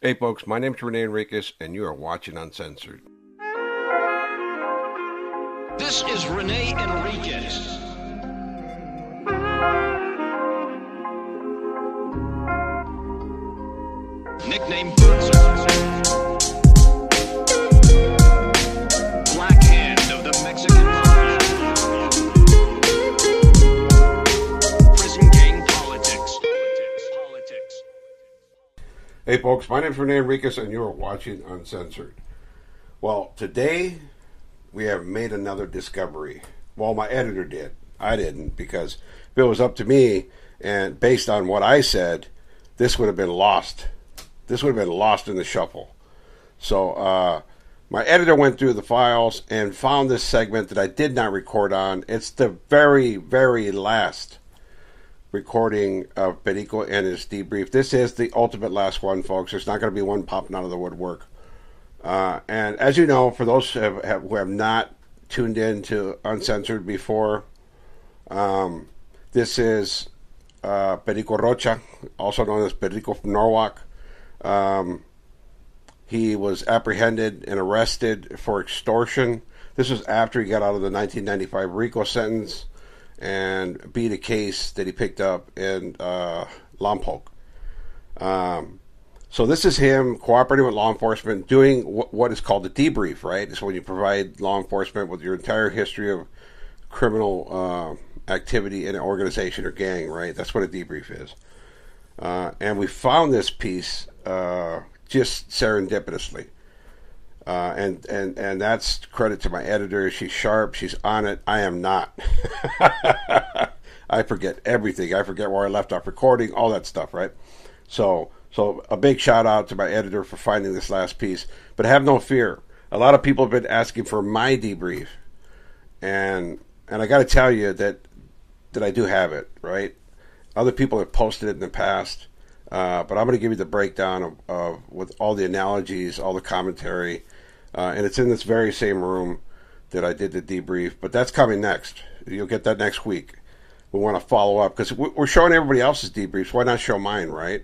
Hey folks, my name is Rene Enriquez and you are watching Uncensored. This is Rene Enriquez. Nickname Bootser. Black Hand of the Mexican Mafia. Prison gang politics. Hey folks, my name is Rene Enriquez and you are watching Uncensored. Well, today we have made another discovery. Well, my editor did. I didn't, because if it was up to me and based on what I said, this would have been lost. This would have been lost in the shuffle. So my editor went through the files and found this segment that I did not record on. It's the very, very last recording of Perico and his debrief. This is the ultimate last one, folks. There's not going to be one popping out of the woodwork. And as you know, for those who have not tuned in to Uncensored before, this is Perico Rocha, also known as Perico from Norwalk. He was apprehended and arrested for extortion. This was after he got out of the 1995 RICO sentence and beat a case that he picked up in Lompoc. So this is him cooperating with law enforcement, doing what is called a debrief, right? It's when you provide law enforcement with your entire history of criminal activity in an organization or gang, right? That's what a debrief is. And we found this piece just serendipitously. And that's credit to my editor. She's sharp. She's on it. I am not. I forget everything. I forget where I left off recording, all that stuff, right? So a big shout out to my editor for finding this last piece. But have no fear. A lot of people have been asking for my debrief. And I got to tell you that I do have it, right? Other people have posted it in the past. But I'm going to give you the breakdown of with all the analogies, all the commentary. And it's in this very same room that I did the debrief. But that's coming next. You'll get that next week. We want to follow up because we're showing everybody else's debriefs. Why not show mine, right?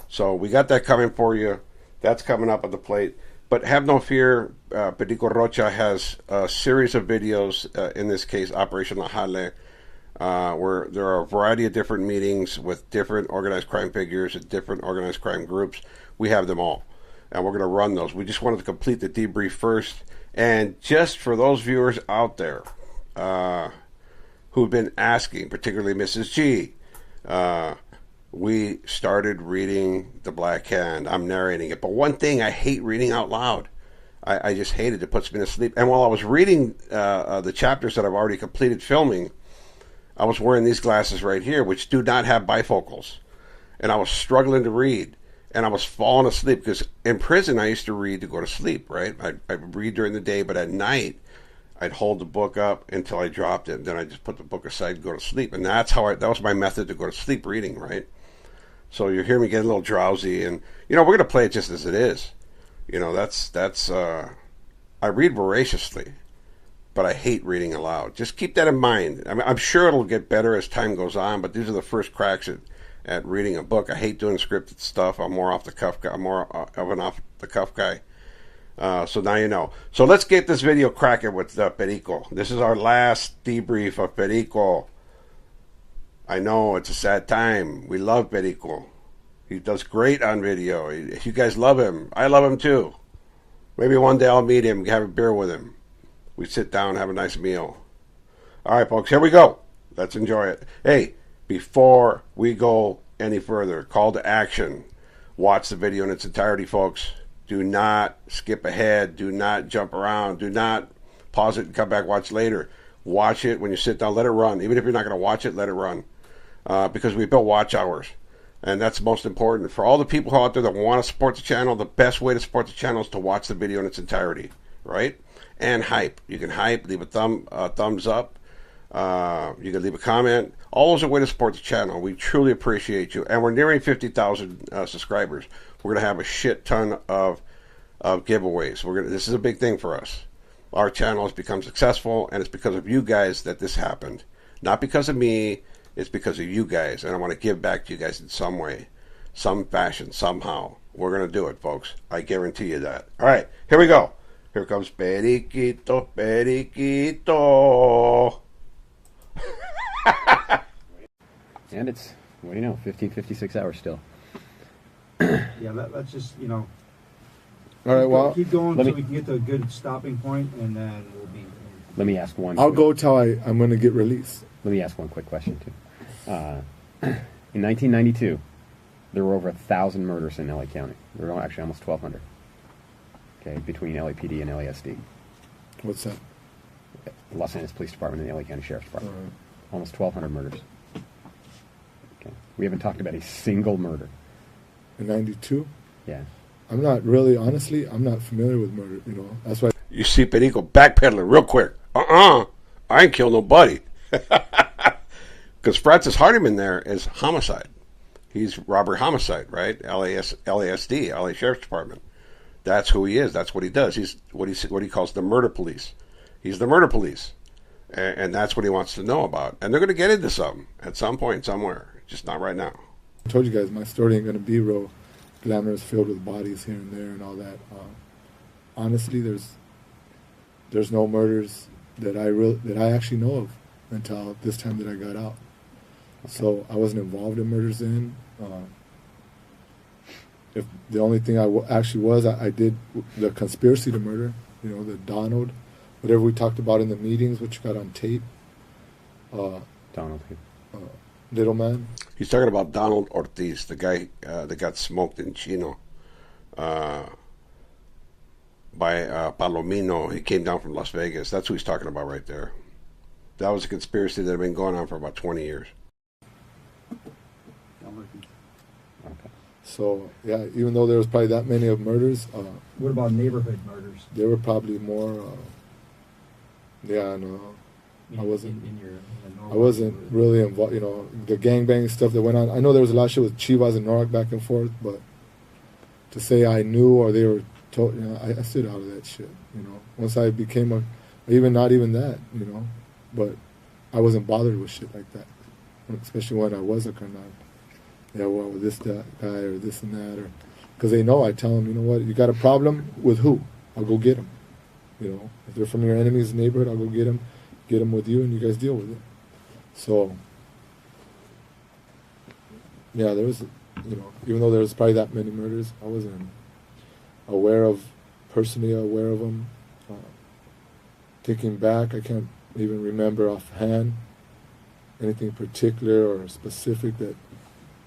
So we got that coming for you. That's coming up on the plate. But have no fear. Perico Rocha has a series of videos, in this case, Operation La Jale, where there are a variety of different meetings with different organized crime figures and different organized crime groups. We have them all. And we're going to run those. We just wanted to complete the debrief first. And just for those viewers out there who've been asking, particularly Mrs. G, we started reading The Black Hand. I'm narrating it. But one thing, I hate reading out loud. I just hate it. It puts me to sleep. And while I was reading the chapters that I've already completed filming, I was wearing these glasses right here, which do not have bifocals. And I was struggling to read. And I was falling asleep because in prison I used to read to go to sleep, right? I'd read during the day, but at night I'd hold the book up until I dropped it. And then I just put the book aside and go to sleep. And that's how that was my method to go to sleep, reading, right? So you hear me get a little drowsy. And, we're going to play it just as it is. I read voraciously, but I hate reading aloud. Just keep that in mind. I mean, I'm sure it'll get better as time goes on, but these are the first cracks at reading a book. I hate doing scripted stuff. I'm more off the cuff guy. I'm more of an off the cuff guy. So now you know. So let's get this video cracking with Perico. This is our last debrief of Perico. I know it's a sad time. We love Perico. He does great on video. You guys love him. I love him too. Maybe one day I'll meet him, have a beer with him. We sit down, have a nice meal. All right, folks, here we go. Let's enjoy it. Hey, before we go any further, call to action. Watch the video in its entirety, folks. Do not skip ahead. Do not jump around. Do not pause it and come back, watch later. Watch it when you sit down. Let it run. Even if you're not going to watch it, let it run. Because we built watch hours. And that's most important. For all the people out there that want to support the channel, the best way to support the channel is to watch the video in its entirety. Right? And hype. You can hype, leave a thumbs up. You can leave a comment. All those are ways to support the channel. We truly appreciate you. And we're nearing 50,000 subscribers. We're going to have a shit ton of giveaways. This is a big thing for us. Our channel has become successful, and it's because of you guys that this happened. Not because of me. It's because of you guys, and I want to give back to you guys in some way, some fashion, somehow. We're going to do it, folks. I guarantee you that. All right, here we go. Here comes Periquito, Periquito. And it's, what do you know, 15:56 hours still. Yeah, let's just, All right, well, keep going let so me- we can get to a good stopping point, and then we'll be. Let me ask one. I'll go till I'm going to get released. Let me ask one quick question, too. In 1992, there were over 1,000 murders in LA County. There were actually almost 1,200. Okay, between LAPD and LASD. What's that? Los Angeles Police Department and the LA County Sheriff's Department. All right. Almost 1,200 murders. Okay. We haven't talked about a single murder. In 92? Yeah. I'm not really, honestly, I'm not familiar with murder, That's why. You see Perico backpedaling real quick. I ain't killed nobody. Because Francis Hardiman there is homicide. He's robbery homicide, right? LASD, LA Sheriff's Department. That's who he is. That's what he does. He's what he calls the murder police. He's the murder police. And that's what he wants to know about. And they're going to get into something at some point, somewhere. Just not right now. I told you guys my story ain't going to be real glamorous, filled with bodies here and there and all that. Honestly, there's no murders that I actually know of until this time that I got out. Okay. So I wasn't involved in murders then. If the only thing actually was, I did the conspiracy to murder, the Donald, whatever we talked about in the meetings, which you got on tape. Donald. Little man. He's talking about Donald Ortiz, the guy that got smoked in Chino by Palomino. He came down from Las Vegas. That's who he's talking about right there. That was a conspiracy that had been going on for about 20 years. Okay. So, yeah, even though there was probably that many of murders, What about neighborhood murders? there were probably more. No, I wasn't. I wasn't really involved. The gangbang stuff that went on. I know there was a lot of shit with Chivas and Norak back and forth, but to say I knew or they were told, I stood out of that shit. Once I became even not even that, but I wasn't bothered with shit like that, especially when I was a carnal. Yeah, well, with this guy or this and that, or because they know I tell them, what, you got a problem with who? I'll go get them. If they're from your enemy's neighborhood, I'll go get them with you, and you guys deal with it. So, yeah, there was, even though there was probably that many murders, I wasn't personally aware of them. Thinking back, I can't even remember offhand anything particular or specific that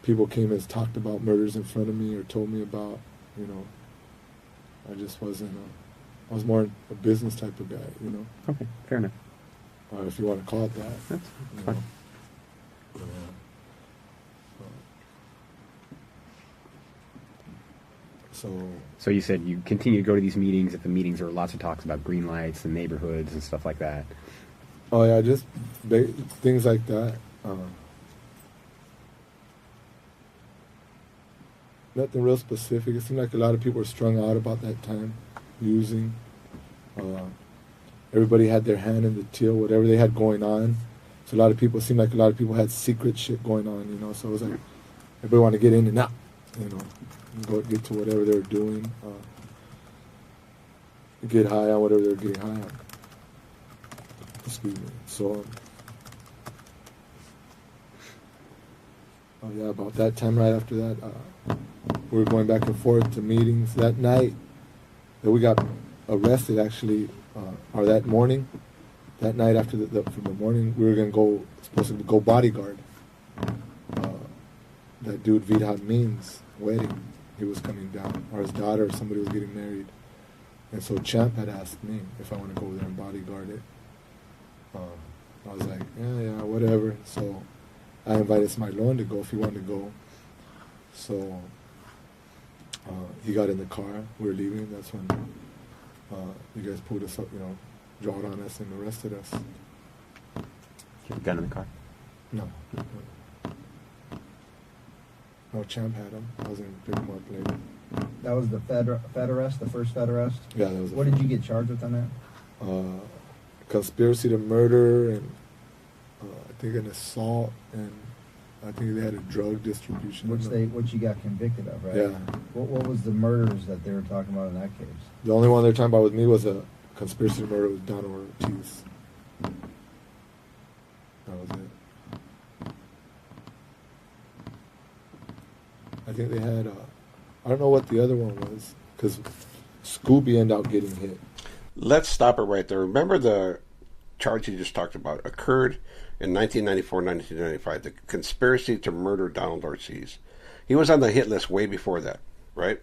people came and talked about murders in front of me or told me about. I just wasn't. I was more a business type of guy. Okay, fair enough. If you want to call it that. That's fine. So you said you continue to go to these meetings. At the meetings, there were lots of talks about green lights and neighborhoods and stuff like that. Oh yeah, just things like that. Nothing real specific. It seemed like a lot of people were strung out about that time, using. Everybody had their hand in the till, whatever they had going on. So it seemed like a lot of people had secret shit going on, So it was like everybody wanted to get in and out, and go get to whatever they were doing, get high on whatever they were getting high on. Excuse me. So, yeah, about that time, right after that, we were going back and forth to meetings. That night that we got arrested, actually, or that morning, that night after from the morning, we were supposed to go bodyguard that dude Vidhat Means' wedding. He was coming down, or his daughter, or somebody was getting married. And so Champ had asked me if I want to go there and bodyguard it. I was like, yeah, whatever. So I invited Smilon to go if he wanted to go. So he got in the car. We were leaving. That's when you guys pulled us up, drawed on us and arrested us. You have a gun in the car? No. No, Champ had him. I was going to pick him up later. That was the Fed arrest, the first Fed arrest? Yeah, that was What did you get charged with on that? Conspiracy to murder and I think an assault and I think they had a drug distribution. Which you got convicted of, right? Yeah. What was the murders that they were talking about in that case? The only one they're talking about with me was a conspiracy to murder with Don Ortiz. That was it. I think they had, I don't know what the other one was, because Scooby ended up getting hit. Let's stop it right there. Remember the charge you just talked about occurred in 1994, 1995, the conspiracy to murder Donald Ortiz. He was on the hit list way before that, right?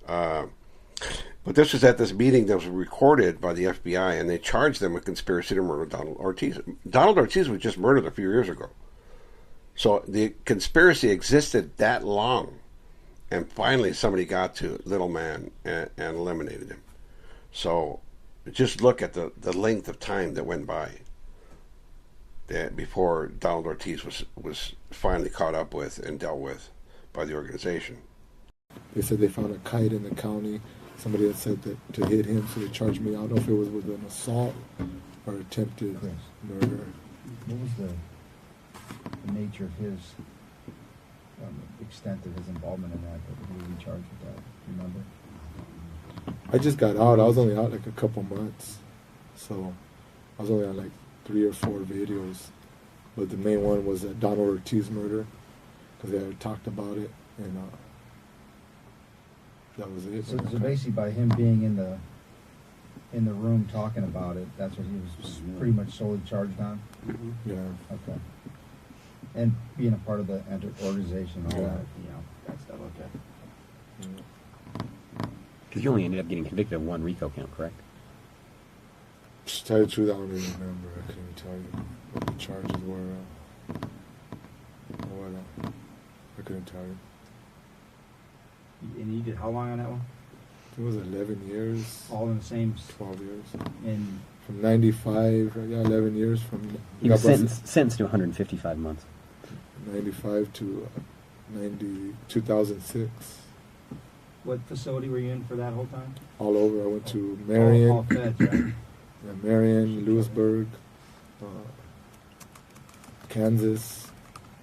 But this was at this meeting that was recorded by the FBI, and they charged them with conspiracy to murder Donald Ortiz. Donald Ortiz was just murdered a few years ago. So the conspiracy existed that long, and finally somebody got to little man and eliminated him. So just look at the length of time that went by before Donald Ortiz was finally caught up with and dealt with by the organization. They said they found a kite in the county. Somebody had said that to hit him, so they charged me. I don't know if it was with an assault or attempted murder. What was the nature of his extent of his involvement in that? Who was he charged with that? Do you remember? I just got out. I was only out like a couple months, so I was only on like 3 or 4 videos. But the main one was that Donald Ortiz murder, because they had talked about it, and that was it. So basically, by him being in the room talking about it, that's what he was pretty much solely charged on. Yeah. Okay. And being a part of the organization and all Yeah. that, that stuff. Okay. Because you only ended up getting convicted of 1 RICO count, correct? To tell you the truth, I don't even remember. I couldn't even tell you what the charges were. I couldn't tell you. And you did how long on that one? It was 11 years. All in the same. 12 years. In From 95, 11 years from. He was sentenced to 155 months. 95 to 2006. what facility were you in for that whole time? All over. I went to Marion. All feds, right? Yeah, Marion, Lewisburg, Kansas,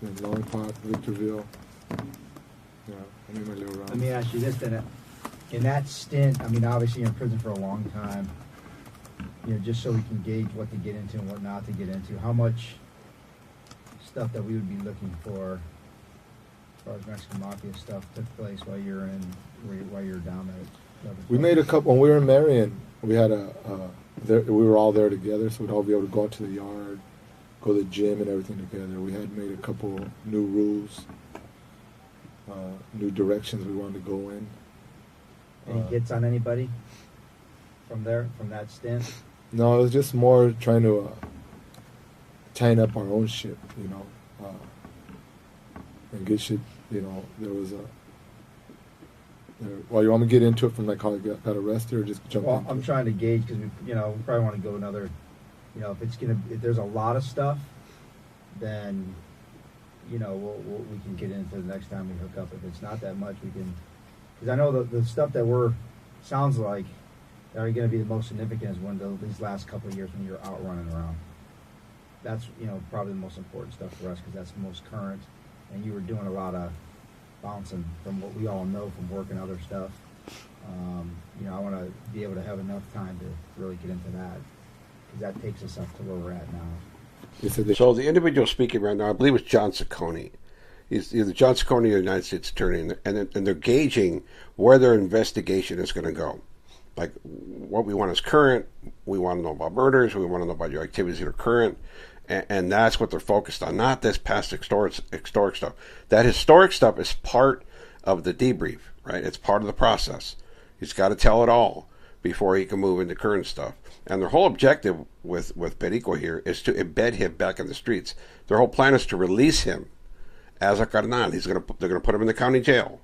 then Longpont, Victorville. Yeah, I made my little rounds. Let me ask you this then. In that stint, I mean, obviously you're in prison for a long time. Just so we can gauge what to get into and what not to get into. How much stuff that we would be looking for, as far as Mexican Mafia stuff, took place while you're down there? We made a couple. When we were in Marion, we had we were all there together, so we'd all be able to go out to the yard, go to the gym and everything together. We had made a couple new rules, new directions we wanted to go in. Any hits on anybody from that stint? No, it was just more trying to tighten up our own shit, and get shit. There was well, you want me to get into it from like how I got arrested, or just jump? Well, I'm trying to gauge because we probably want to go another. If there's a lot of stuff, then we can get into the next time we hook up. If it's not that much, we can. Because I know the stuff that sounds like that are going to be the most significant is these last couple of years when you're out running around. That's probably the most important stuff for us because that's the most current, and you were doing a lot of bouncing from what we all know from work and other stuff. I want to be able to have enough time to really get into that because that takes us up to where we're at now. So the individual speaking right now, I believe it's John Ciccone. He's either John Ciccone or the United States Attorney, and they're gauging where their investigation is going to go. Like, what we want is current. We want to know about murders. We want to know about your activities that are current. And that's what they're focused on, not this past historic stuff. That historic stuff is part of the debrief, right? It's part of the process. He's got to tell it all before he can move into current stuff. And their whole objective with Perico here is to embed him back in the streets. Their whole plan is to release him as a carnal. They're going to put him in the county jail.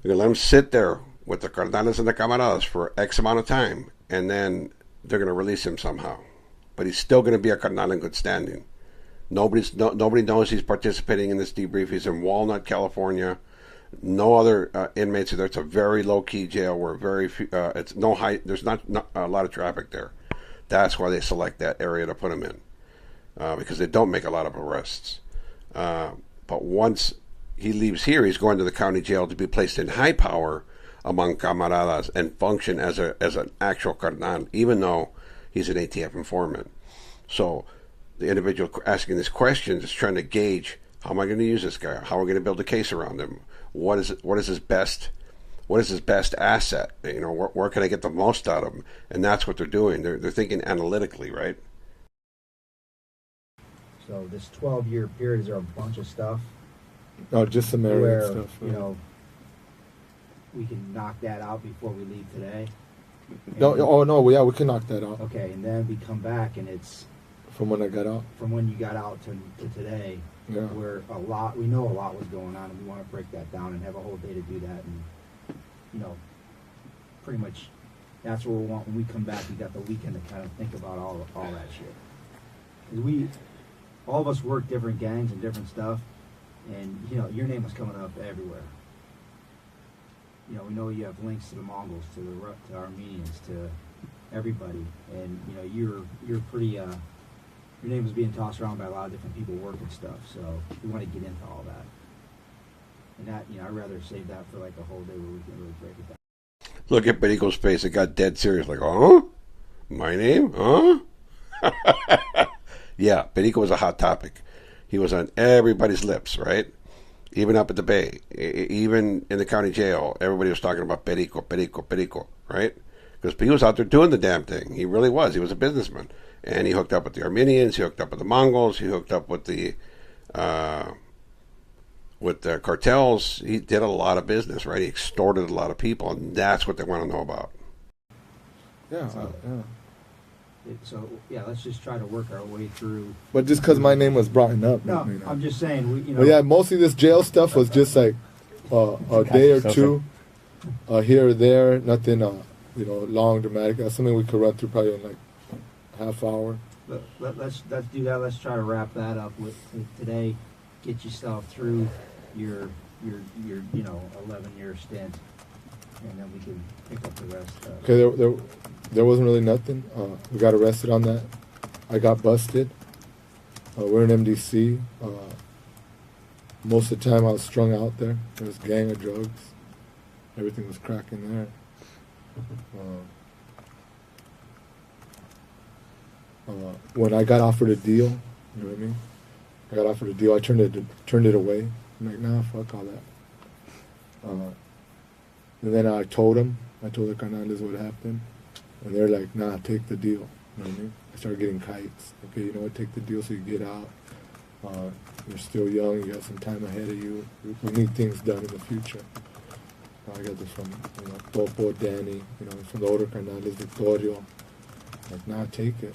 They're going to let him sit there with the carnales and the camaradas for X amount of time, and then they're going to release him somehow. But he's still going to be a carnal in good standing. Nobody knows he's participating in this debrief. He's in Walnut, California. No other inmates are there. It's a very low-key jail where it's no high. There's not a lot of traffic there. That's why they select that area to put him in, because they don't make a lot of arrests. But once he leaves here, he's going to the county jail to be placed in high power among camaradas and function as an actual carnal, even though he's an ATF informant. So the individual asking these questions is trying to gauge, how am I going to use this guy? How are we going to build a case around him? What is his best asset? You know, where can I get the most out of him? And that's what they're doing. They're thinking analytically, right? So this 12-year period, is there a bunch of stuff No, just some area where, stuff. you know, we can knock that out before we leave today? No, And- oh no, yeah, we can knock that out Okay, and then we come back and it's from when I got out. from when you got out to today, Yeah. where we know a lot was going on, and we want to break that down and have a whole day to do that, and you know, pretty much that's what we want when we come back. We got the weekend to kind of think about all that shit. 'Cause all of us work different gangs and different stuff, and you know, your name was coming up everywhere. You know, we know you have links to the Mongols, to Armenians, to everybody, and you know, you're pretty. Your name was being tossed around by a lot of different people working stuff, so we want to get into all that. And that, you know, I'd rather save that for like a whole day where we can really break it down. Look at Perico's face. It got dead serious. Like, huh? My name? Huh? Yeah, Perico was a hot topic. He was on everybody's lips, right? Even up at the Bay. Even in the county jail, everybody was talking about Perico, Perico, Perico, right? Because he was out there doing the damn thing. He really was. He was a businessman. And he hooked up with the Armenians. He hooked up with the Mongols. He hooked up with the cartels. He did a lot of business, right? He extorted a lot of people, and that's what they want to know about. Yeah, So- yeah. So yeah, let's just try to work our way through. But just because my name was brought up, No, you know. I'm just saying, you know. But yeah, mostly this jail stuff was just like a day or two, here or there. Nothing, you know, long, dramatic. That's something we could run through probably in like half hour. Let's do that. Let's try to wrap that up with today. Get yourself through your 11-year stint, and then we can pick up the rest. Okay, there wasn't really nothing. We got arrested on that. I got busted. We're in MDC. Most of the time I was strung out there. There was a gang of drugs. Everything was cracking there. When I got offered a deal, you know what I mean? I got offered a deal. I turned it away. I'm like, nah, fuck all that. And then I told the carnales what happened. And they're like, nah, take the deal. You know what I mean? I started getting kites. Okay, you know what? Take the deal so you get out. You're still young. You got some time ahead of you. We need things done in the future. I got this from, you know, Topo, Danny, you know, from the older carnales, Victorio. Like, nah, take it.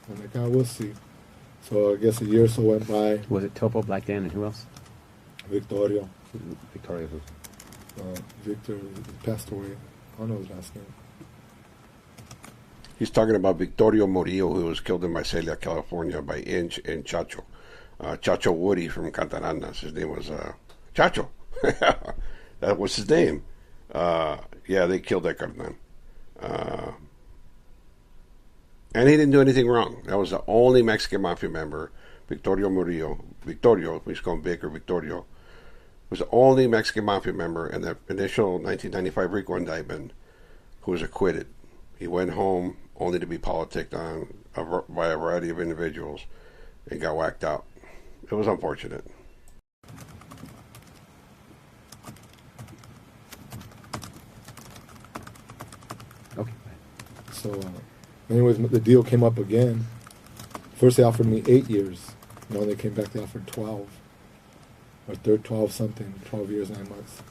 I'm like, we'll see. So I guess a year or so went by. Was it Topo, Black Dan, and who else? Victorio. Victoria who? Victor passed away. I don't know his last name. He's talking about Victorio Murillo, who was killed in Visalia, California by Inch and Chacho. Chacho Woody from Cantarandas. His name was Chacho. That was his name. Yeah, they killed that carnal. And he didn't do anything wrong. That was the only Mexican Mafia member, Victorio Murillo. Victorio, we just call him Vic or Victorio, was the only Mexican Mafia member in the initial 1995 RICO indictment who was acquitted. He went home only to be politicked on by a variety of individuals and got whacked out. It was unfortunate. Okay. So, anyways, the deal came up again. First, they offered me 8 years. You know, they came back, they offered 12. Or 12 something, 12 years, 9 months.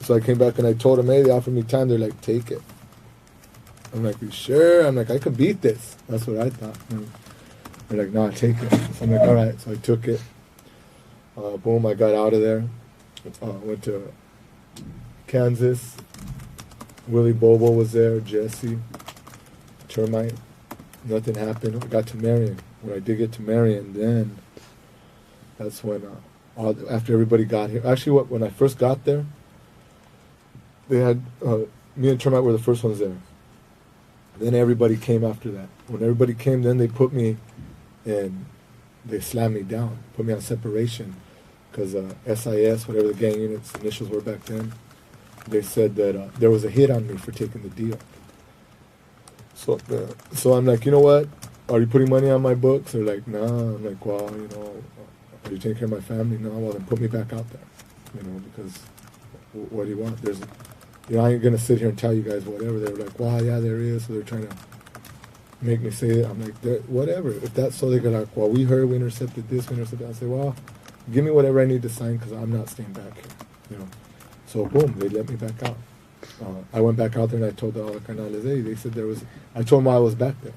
So I came back and I told them, hey, they offered me time. They're like, take it. I'm like, you sure? I'm like, I could beat this. That's what I thought. And they're like, no, take it. So I'm like, all right. So I took it. Boom, I got out of there. Went to Kansas. Willie Bobo was there, Jesse, Termite. Nothing happened. I got to Marion. When I did get to Marion, then that's when, after everybody got here. Actually, when I first got there, they had, me and Termite were the first ones there. Then everybody came after that. When everybody came, then they put me in they slammed me down, put me on separation, because SIS, whatever the gang unit's initials were back then, they said that there was a hit on me for taking the deal. So I'm like, you know what? Are you putting money on my books? They're like, nah. I'm like, well, you know, are you taking care of my family? No. Well, then put me back out there, you know, because what do you want? There's, you know, I ain't gonna sit here and tell you guys whatever. They were like, wow, yeah, there is. So they're trying to make me say it. I'm like, whatever. If that's so, they go like, well, we heard we intercepted this, we intercepted that. I say, well, give me whatever I need to sign because I'm not staying back here, you know. So boom, they let me back out. I went back out there and I told all the canales, hey, they said there was, I told them I was back there.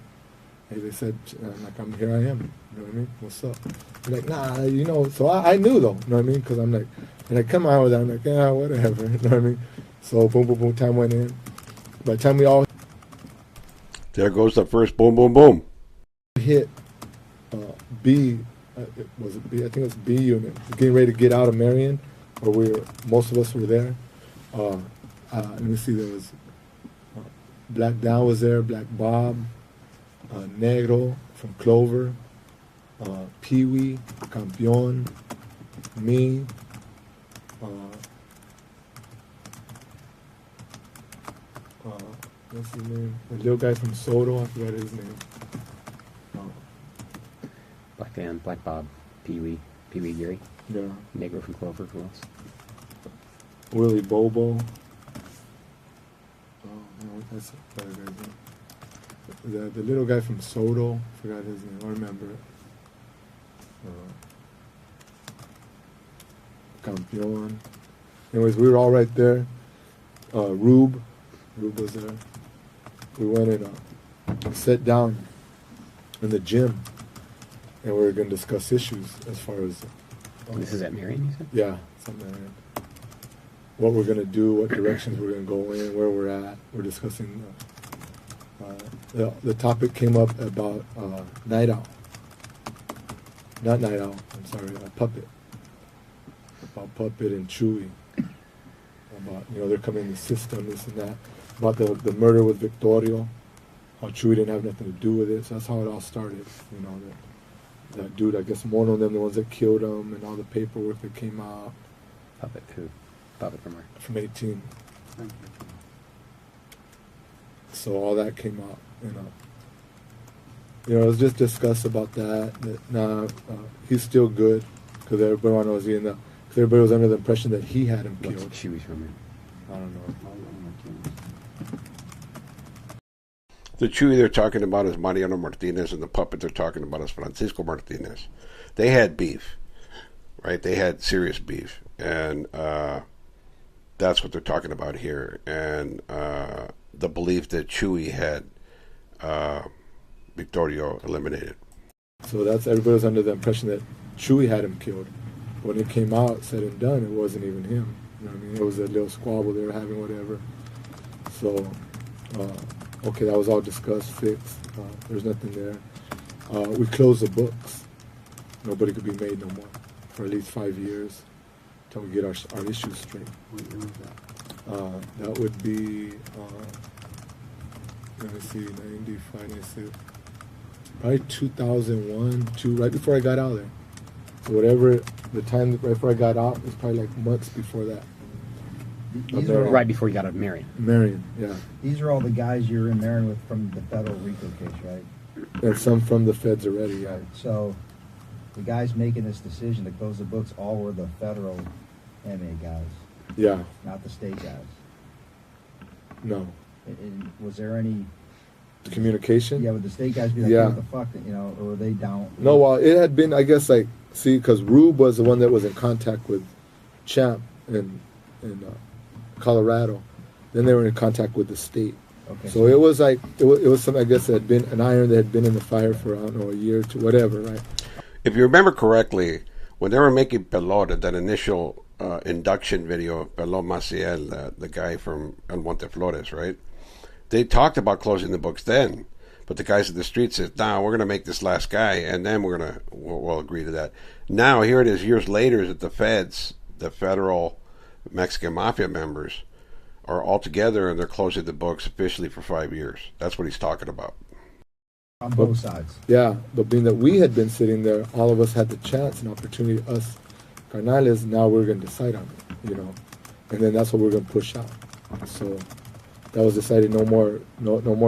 Hey, they said, like, here I am, you know what I mean? What's up? They're like, nah, you know, so I knew though, you know what I mean? Because I'm like, and I come out with that, I'm like, yeah, whatever, you know what I mean? So boom, boom, boom, time went in. By the time we all There goes the first boom, boom, boom. hit B, was it B? I think it was B unit, getting ready to get out of Marion, where most of us were there. Let me see, there was Black Down was there, Black Bob, Negro from Clover, Pee Wee, Campeon, me, what's his name? The little guy from Soto, I forgot his name. Black Dan, Black Bob, Pee Wee Gary, Yeah, Negro from Clover, who else? Willie Bobo. Oh no, that's the other guy's name. The little guy from Soto, forgot his name. I remember it. Campeon. Anyways, we were all right there. Rube was there. We went and sat down in the gym, and we were going to discuss issues as far as. This is at Marion, you said? Yeah, something like that. What we're going to do, what directions we're going to go in, where we're at. We're discussing. The topic came up about Night Owl. Not Night Owl, I'm sorry, Puppet. About Puppet and Chewy. About, you know, they're coming in the system, this and that. About the murder with Victorio. How Chewy didn't have nothing to do with it. So that's how it all started. You know, that dude, I guess Mono and them, the ones that killed him, and all the paperwork that came out. Puppet who? Puppet from where? From 18. So all that came out, you know, it was just discussed about that. He's still good because everybody knows because everybody was under the impression that he had him What's killed. Chewy's from here? I don't know. The Chewy they're talking about is Mariano Martinez, and the Puppet they're talking about is Francisco Martinez. They had beef, right? They had serious beef, and that's what they're talking about here. And the belief that Chewy had Victorio eliminated. So that's everybody was under the impression that Chewy had him killed. When it came out, said and done, it wasn't even him. You know what I mean? It was a little squabble they were having, whatever. So, okay, that was all discussed, fixed. There's nothing there. We closed the books. Nobody could be made no more for at least 5 years until we get our issues straight. That would be, let me see, 95, 96, probably 2001, right before I got out of there. So whatever, the time right before I got out was probably like months before that. These are all, Right before you got out of Marion. Marion, yeah. these are all the guys you're in Marion with from the federal RICO case, right? And some from the feds already, yeah. Right. So the guys making this decision to close the books all were the federal MA guys, Yeah, not the state guys. no. And was there any? Communication? Yeah, would the state guys be like, Yeah. what the fuck, you know, or were they down? No, well, it had been, I guess, like, see, because Rube was the one that was in contact with Champ in Colorado. Then they were in contact with the state. Okay. So it was like, it was something, I guess, that had been an iron that had been in the fire for, I don't know, a year or two, whatever, right? If you remember correctly, when they were making Pelot, that initial induction video of Pelot Maciel, the guy from El Monte Flores, right? They talked about closing the books then, but the guys at the street said, "Nah, we're going to make this last guy, and then we'll agree to that." Now here it is, years later, that the feds, the federal Mexican mafia members, are all together and they're closing the books officially for 5 years. That's what he's talking about. On both sides. Yeah, but being that we had been sitting there, all of us had the chance and opportunity, us carnales, now we're going to decide on it, you know. And then that's what we're going to push out. So that was decided, no more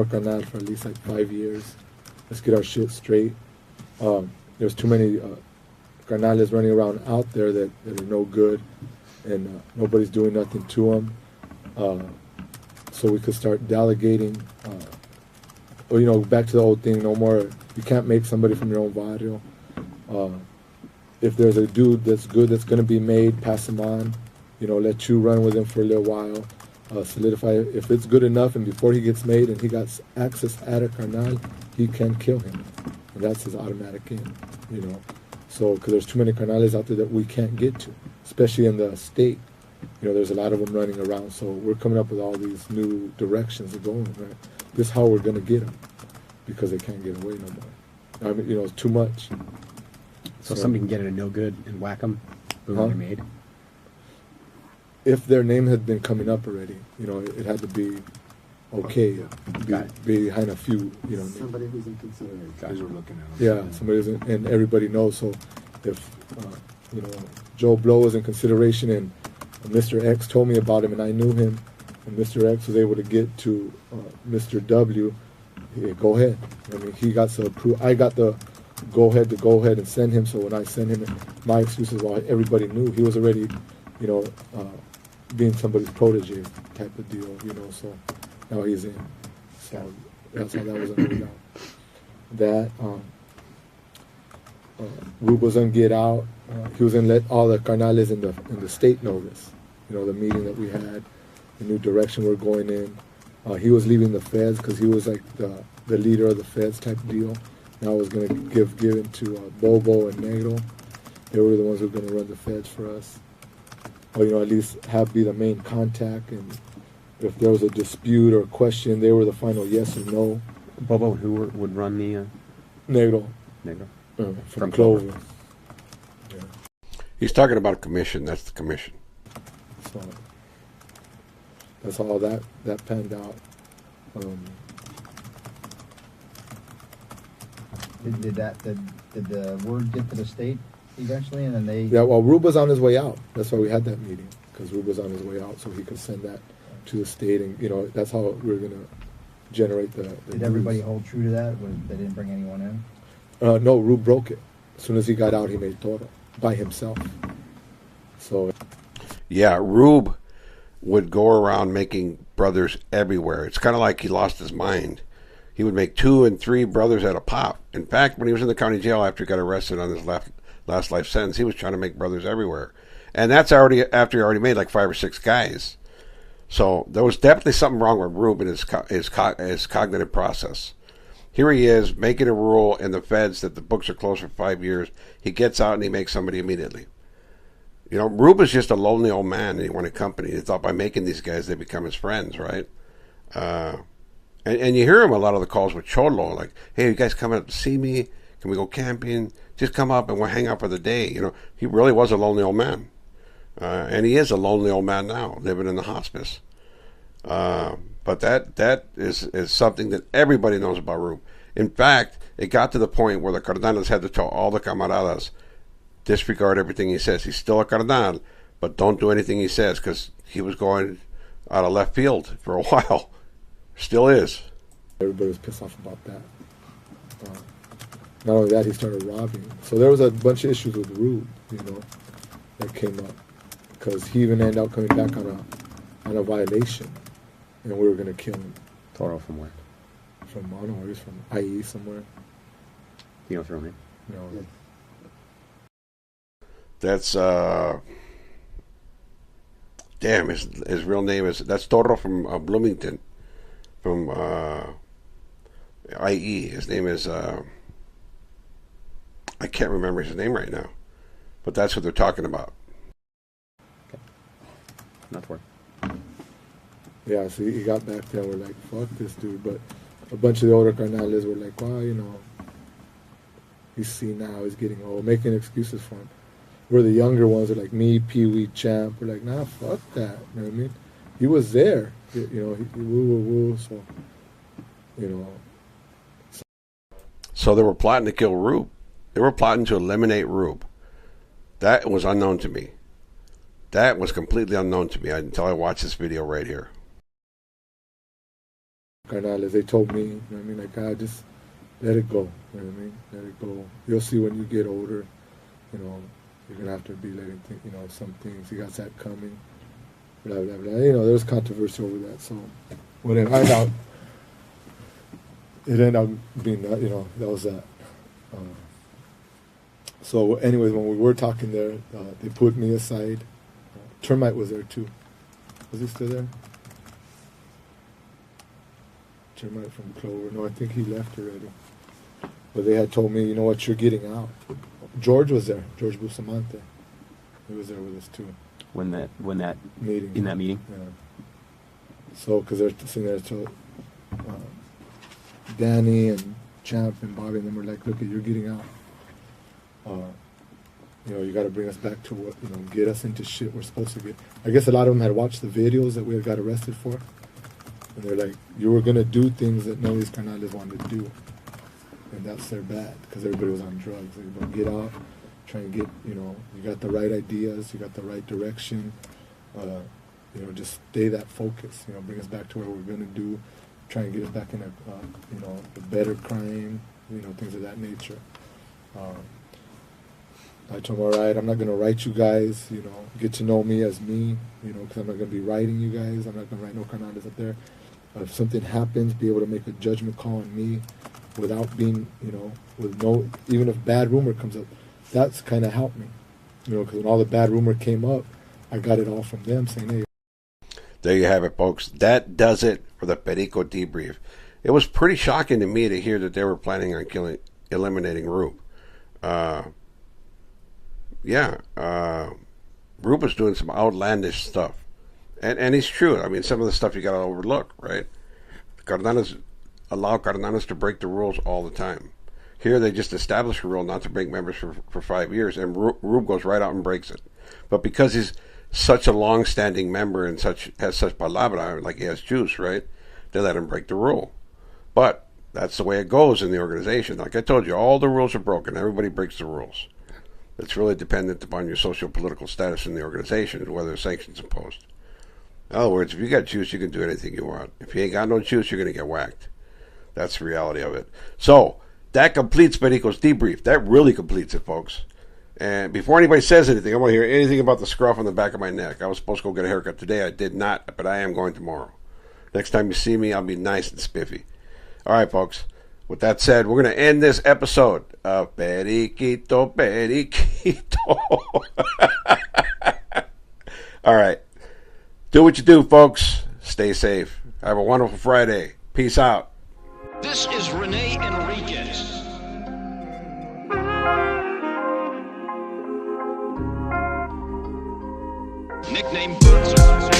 carnal for at least like 5 years. Let's get our shit straight. There's too many carnales running around out there that are no good, and nobody's doing nothing to them. So we could start delegating, or, you know, back to the old thing, no more, you can't make somebody from your own barrio. If there's a dude that's good that's going to be made, pass him on, you know, let you run with him for a little while, solidify it. If it's good enough and before he gets made and he got access at a carnal, he can kill him. And that's his automatic in, you know. So, because there's too many carnales out there that we can't get to, especially in the state. You know, there's a lot of them running around. So we're coming up with all these new directions of going, right? This is how we're going to get them, because they can't get away no more. I mean, you know, it's too much. So somebody can get it a no good and whack them, boom, they're made. If their name had been coming up already, you know, it had to be okay, be behind a few, you know. Somebody who's in consideration. Gotcha. We're looking at them. Yeah, somebody who's and everybody knows. So if, you know, Joe Blow was in consideration and Mr. X told me about him and I knew him, and Mr. X was able to get to Mr. W, yeah, go ahead. I mean, he got to approve. I got the go ahead and send him. So when I send him, my excuses, well, everybody knew he was already, you know, being somebody's protege type of deal, you know. So now he's in. So that's how that was worked out. That Rube was gonna get out. He was gonna let all the carnales in the state know this. You know, the meeting that we had, the new direction we're going in. He was leaving the feds because he was like the leader of the feds type deal. Now I was going to give it to Bobo and Negro. They were the ones who were going to run the feds for us. Or, you know, at least be the main contact. And if there was a dispute or question, they were the final yes or no. Bobo, who would run the... Negro. From Clover. Yeah. He's talking about a commission. That's the commission. So that's all that panned out. Did the word get to the state eventually, and then they? Yeah, well, Rube was on his way out. That's why we had that meeting, because Rube was on his way out, so he could send that to the state, and you know that's how we were gonna generate the. Did everybody hold true to that? They didn't bring anyone in? No, Rube broke it. As soon as he got out, he made Toro by himself. So. Yeah, Rube would go around making brothers everywhere. It's kind of like he lost his mind. He would make 2 and 3 brothers at a pop. In fact, when he was in the county jail after he got arrested on his last life sentence, he was trying to make brothers everywhere. And that's already after he already made like 5 or 6 guys. So there was definitely something wrong with Rube and his cognitive process. Here he is making a rule in the feds that the books are closed for 5 years. He gets out and he makes somebody immediately. You know, Rube is just a lonely old man, and he wanted company. He thought by making these guys, they become his friends, right? And you hear him a lot of the calls with Cholo, like, hey, you guys coming up to see me? Can we go camping? Just come up and we'll hang out for the day. You know, he really was a lonely old man. And he is a lonely old man now, living in the hospice. But that is something that everybody knows about Rube. In fact, it got to the point where the cardenales had to tell all the camaradas, disregard everything he says. He's still a cardenal, but don't do anything he says, because he was going out of left field for a while. Still is. Everybody was pissed off about that. Not only that, he started robbing. So there was a bunch of issues with Rube, you know, that came up, because he even ended up coming back on a violation, and we were going to kill him. Toro from where? From, I don't know where he's from, IE somewhere. You know his real name? No. Yeah. That's, damn, his real name is, that's Toro from Bloomington, from IE. His name is, I can't remember his name right now, but that's what they're talking about. Okay. Not to worry. Yeah, so he got back there, we're like, fuck this dude, but a bunch of the older carnales were like, well, you know, he's senile, he's getting old, making excuses for him. We're the younger ones, are like me, Pee Wee, Champ, we're like, nah, fuck that, you know what I mean? He was there, you know, he woo, so, you know. So they were plotting to kill Rube. They were plotting to eliminate Rube. That was unknown to me. That was completely unknown to me until I watched this video right here. Carnales, they told me, you know what I mean, like, just let it go, you know what I mean, let it go. You'll see when you get older, you know, you're going to have to be letting, you know, some things, you got that coming, blah, blah, blah. You know, there was controversy over that, so whatever. It ended up being that, you know, that was that. So anyways, when we were talking there, they put me aside. Termite was there too. Was he still there? Termite from Clover. No, I think he left already. But they had told me, you know what, you're getting out. George was there. George Bustamante. He was there with us too. When that meeting. In that meeting. Yeah. So, because they're sitting there, so Danny and Champ and Bobby and them were like, look, you're getting out. You know, you got to bring us back to what, you know, get us into shit we're supposed to get. I guess a lot of them had watched the videos that we had got arrested for. And they're like, you were going to do things that none of these carnales wanted to do. And that's their bad, because everybody was on drugs. They were get out, try and get, you know, you got the right ideas, you got the right direction. You know, just stay that focus. You know, bring us back to where we're going to do, try and get us back in a, you know, a better crime, you know, things of that nature. I told him, all right, I'm not going to write you guys, you know, get to know me as me, you know, because I'm not going to be writing you guys. I'm not going to write no carnales up there. If something happens, be able to make a judgment call on me without being, you know, with no, even if bad rumor comes up, that's kind of helped me, you know, because when all the bad rumor came up, I got it all from them saying, hey. There you have it, folks. That does it for the Perico debrief. It was pretty shocking to me to hear that they were planning on eliminating Rube. Rube was doing some outlandish stuff. And it's true. I mean, some of the stuff you got to overlook, right? Cardenas allow Cardenas to break the rules all the time. Here, they just establish a rule not to break members for 5 years, and Rube goes right out and breaks it. But because he's such a long-standing member and has such palabra, like he has juice, right? They let him break the rule. But that's the way it goes in the organization. Like I told you, all the rules are broken. Everybody breaks the rules. It's really dependent upon your socio-political status in the organization and whether sanctions imposed. In other words, if you got juice, you can do anything you want. If you ain't got no juice, you're going to get whacked. That's the reality of it. So, that completes Perico's debrief. That really completes it, folks. And before anybody says anything, I want to hear anything about the scruff on the back of my neck. I was supposed to go get a haircut today. I did not, but I am going tomorrow. Next time you see me, I'll be nice and spiffy. All right, folks. With that said, we're going to end this episode of Periquito. All right. Do what you do, folks. Stay safe. Have a wonderful Friday. Peace out. This is Rene Enriquez. Nickname Bootser.